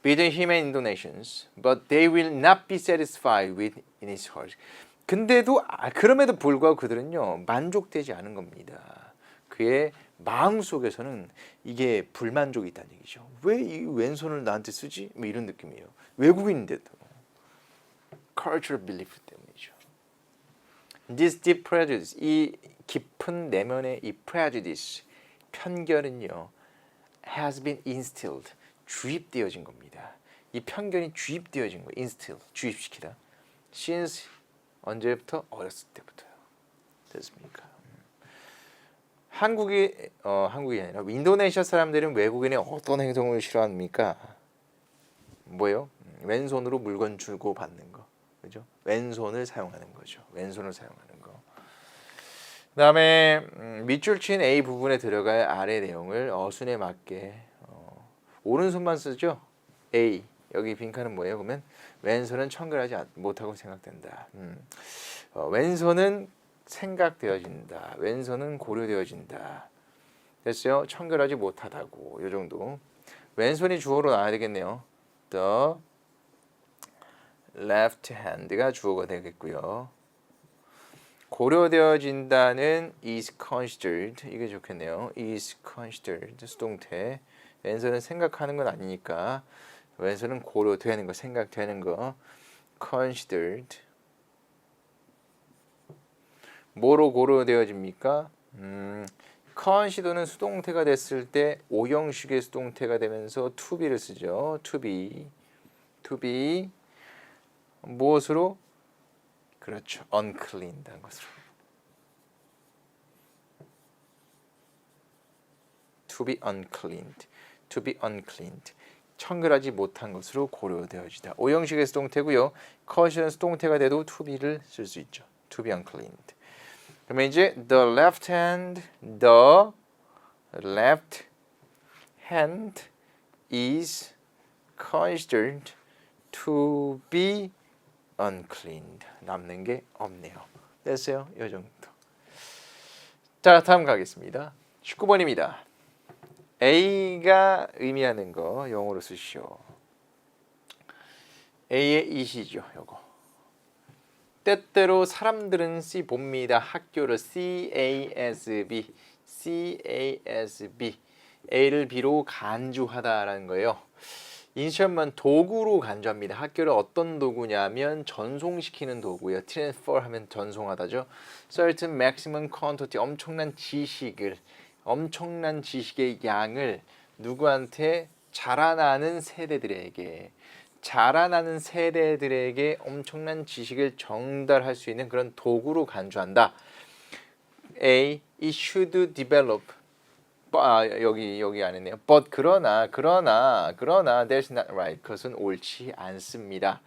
between him and Indonesians, but they will not be satisfied with in his heart. 근데도 그럼에도 불구하고 그들은요 만족되지 않은 겁니다. 그의 마음 속에서는 이게 불만족이 있다는 얘기죠. 왜 이 왼손을 나한테 쓰지? 뭐 이런 느낌이에요. 외국인인데도 cultural belief 때문이죠. This deep prejudice, 이 깊은 내면의 이 prejudice, 편견은요 has been instilled, 주입되어진 겁니다. 이 편견이 주입되어진 거예요. instill, 주입시키다. since 언제부터? 어렸을 때부터요. 됐습니까? 한국이 아니라 인도네시아 사람들은 외국인의 어떤 행동을 싫어합니까? 뭐예요? 왼손으로 물건 주고 받는 거, 그죠? 왼손을 사용하는 거죠. 왼손을 사용하는 거. 그다음에 밑줄 친 A 부분에 들어갈 아래 내용을 어순에 맞게 오른손만 쓰죠. A 여기 빈칸은 뭐예요? 그러면 왼손은 청결하지 못하고 생각된다. 왼손은 생각되어진다. 왼손은 고려되어진다. 됐어요? 청결하지 못하다고. 이 정도. 왼손이 주어로 나와야 되겠네요. The left hand가 주어가 되겠고요. 고려되어진다는 is considered. 이게 좋겠네요. is considered. 수동태. 왼손은 생각하는 건 아니니까 왼손은 고려되는 거, 생각되는 거. considered. 뭐로 고려되어집니까? consider는 수동태가 됐을 때 오형식의 수동태가 되면서 to be를 쓰죠. to be 무엇으로? 그렇죠. unclean이라는 것으로. to be uncleaned. 청결하지 못한 것으로 고려되어지다. 오형식의 수동태고요. consider는 수동태가 돼도 to be를 쓸 수 있죠. to be uncleaned. 그러면 이제 the left hand is considered to be uncleaned. 남는 게 없네요. 됐어요? 이 정도. 자, 다음 가겠습니다. 19번입니다. A가 의미하는 거 영어로 쓰시오. A의 it이죠. 요거. 때때로 사람들은 C 봅니다. 학교를 CASB, A를 B로 간주하다라는 거예요. 인시험만 도구로 간주합니다. 학교를 어떤 도구냐면 전송시키는 도구예요. transfer 하면 전송하다죠. certain maximum quantity, 엄청난 지식의 양을 누구한테 자라나는 세대들에게 엄청난 지식을 전달할 수 있는 그런 도구로 간주한다. A. It should develop. 여기 안 했네요. But 그러나 that's not right. 그것은 옳지 않습니다.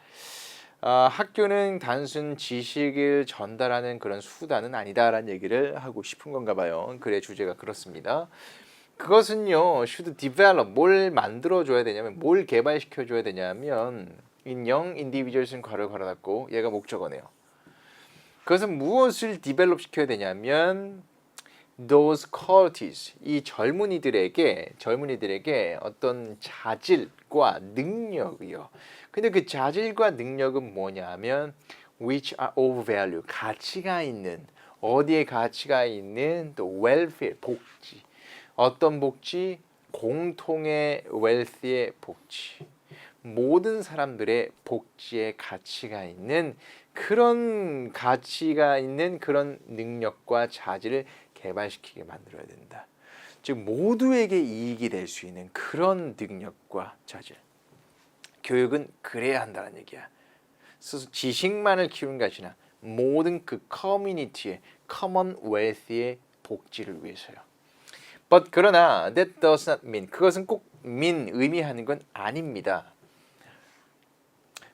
학교는 단순 지식을 전달하는 그런 수단은 아니다라는 얘기를 하고 싶은 건가 봐요. 글의 주제가 그렇습니다. 그것은요, should develop, 뭘 만들어줘야 되냐면, 뭘 개발시켜줘야 되냐면, in young individuals는 괄호 닫고, 얘가 목적어네요. 그것은 무엇을 develop 시켜야 되냐면, those qualities, 이 젊은이들에게 어떤 자질과 능력이요. 근데 그 자질과 능력은 뭐냐면, which are of value, 가치가 있는, 어디에 가치가 있는, 또 welfare, 복지. 어떤 복지? 공통의 웰스의 복지. 모든 사람들의 복지에 가치가 있는 그런 능력과 자질을 개발시키게 만들어야 된다. 즉 모두에게 이익이 될 수 있는 그런 능력과 자질. 교육은 그래야 한다는 얘기야. 지식만을 키우는 것이 아니라 모든 그 커뮤니티의 커먼웰스의 복지를 위해서요. But 그러나 that does not mean, 그것은 꼭 의미하는 건 아닙니다.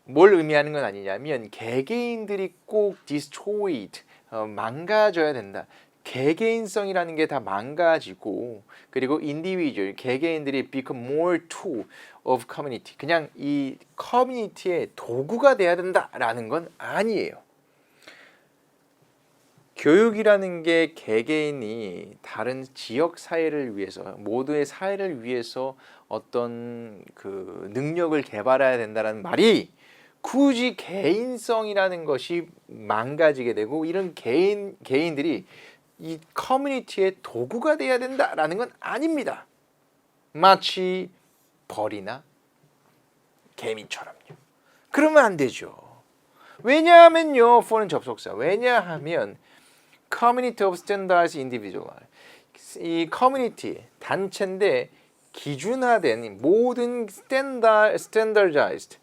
뭘 의미하는 건 아니냐면 개개인들이 꼭 destroyed, 망가져야 된다. 개개인성이라는 게 다 망가지고, 그리고 individual, 개개인들이 become more tool of community, 그냥 이 커뮤니티의 도구가 돼야 된다라는 건 아니에요. 교육이라는 게 개개인이 다른 지역 사회를 위해서 모두의 사회를 위해서 어떤 그 능력을 개발해야 된다는 말이 굳이 개인성이라는 것이 망가지게 되고 이런 개인들이 이 커뮤니티의 도구가 돼야 된다라는 건 아닙니다. 마치 벌이나 개미처럼요. 그러면 안 되죠. 왜냐하면요, for는 접속사. 왜냐하면 Community of Standardized Individual, 이 커뮤니티 단체인데 기준화된 모든 standardized,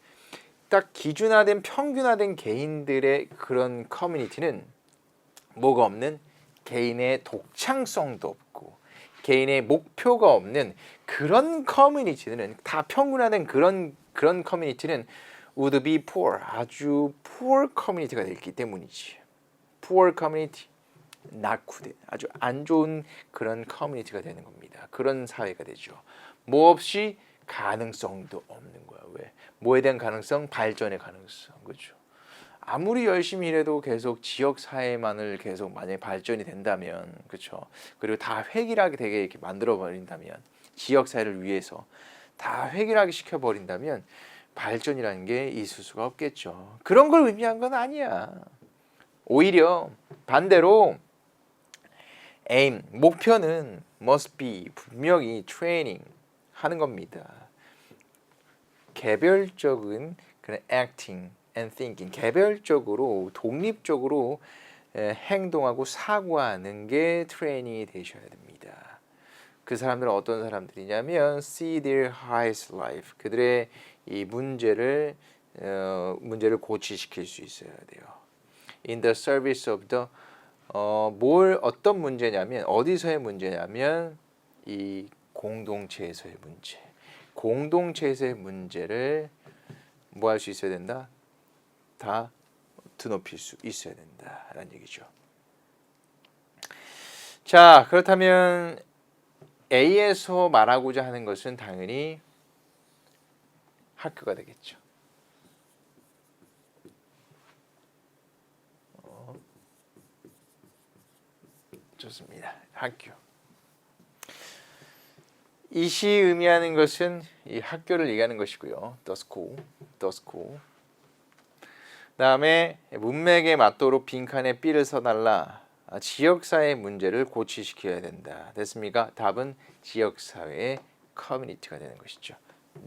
딱 기준화된 평균화된 개인들의 그런 커뮤니티는 뭐가 없는 개인의 독창성도 없고 개인의 목표가 없는 그런 커뮤니티는 다 평균화된 그런 커뮤니티는 would be poor, 아주 poor 커뮤니티가 되기 때문이지. poor community, not good, 아주 안 좋은 그런 커뮤니티가 되는 겁니다. 그런 사회가 되죠. 뭐 없이 가능성도 없는 거야. 왜? 뭐에 대한 가능성? 발전의 가능성. 그렇죠. 아무리 열심히 일해도 계속 지역 사회만을 계속 만약에 발전이 된다면, 그렇죠. 그리고 다 획일하게 되게 이렇게 만들어 버린다면, 지역 사회를 위해서 다 획일하게 시켜 버린다면 발전이라는 게 있을 수가 없겠죠. 그런 걸 의미한 건 아니야. 오히려 반대로 aim, 목표는 must be, 분명히 트레이닝 하는 겁니다. 개별적인 그런 acting and thinking, 개별적으로 독립적으로 행동하고 사고하는 게 트레이닝이 되셔야 됩니다. 그 사람들은 어떤 사람들이냐면 see their highest life, 그들의 이 문제를 고치시킬 수 있어야 돼요. In the service of the 어떤 문제냐면 어디서의 문제냐면 이 공동체에서의 문제. 공동체에서의 문제를 뭐 할 수 있어야 된다? 다 드높일 수 있어야 된다라는 얘기죠. 자, 그렇다면 A에서 말하고자 하는 것은 당연히 학교가 되겠죠. 좋습니다. 학교. 이시 의미하는 것은 이 학교를 얘기하는 것이고요. The school. 다음에 문맥에 맞도록 빈칸에 B를 써달라. 지역사회 문제를 고치시켜야 된다. 됐습니까? 답은 지역사회의 커뮤니티가 되는 것이죠.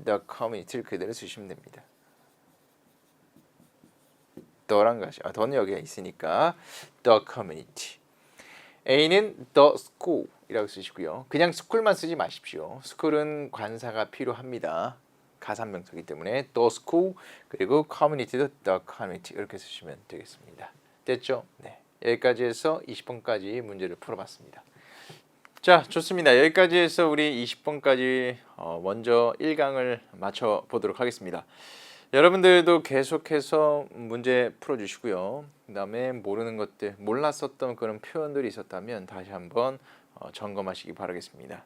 The community를 그대로 쓰시면 됩니다. the란 것이 the는 여기가 있으니까 the community. A는 the school이라고 쓰시고요. 그냥 school만 쓰지 마십시오. school은 관사가 필요합니다. 가산명사이기 때문에 the school 그리고 community도 the community 이렇게 쓰시면 되겠습니다. 됐죠? 네. 여기까지 해서 20번까지 문제를 풀어봤습니다. 자, 좋습니다. 여기까지 해서 우리 20번까지 먼저 1강을 마쳐보도록 하겠습니다. 여러분들도 계속해서 문제 풀어주시고요. 그 다음에 모르는 것들, 몰랐었던 그런 표현들이 있었다면 다시 한번 점검하시기 바라겠습니다.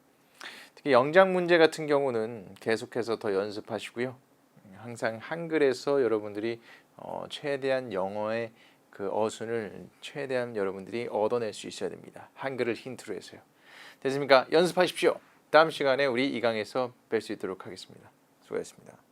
특히 영작 문제 같은 경우는 계속해서 더 연습하시고요. 항상 한글에서 여러분들이 최대한 영어의 그 어순을 최대한 여러분들이 얻어낼 수 있어야 됩니다. 한글을 힌트로 해서요. 됐습니까? 연습하십시오. 다음 시간에 우리 2강에서 뵐 수 있도록 하겠습니다. 수고하셨습니다.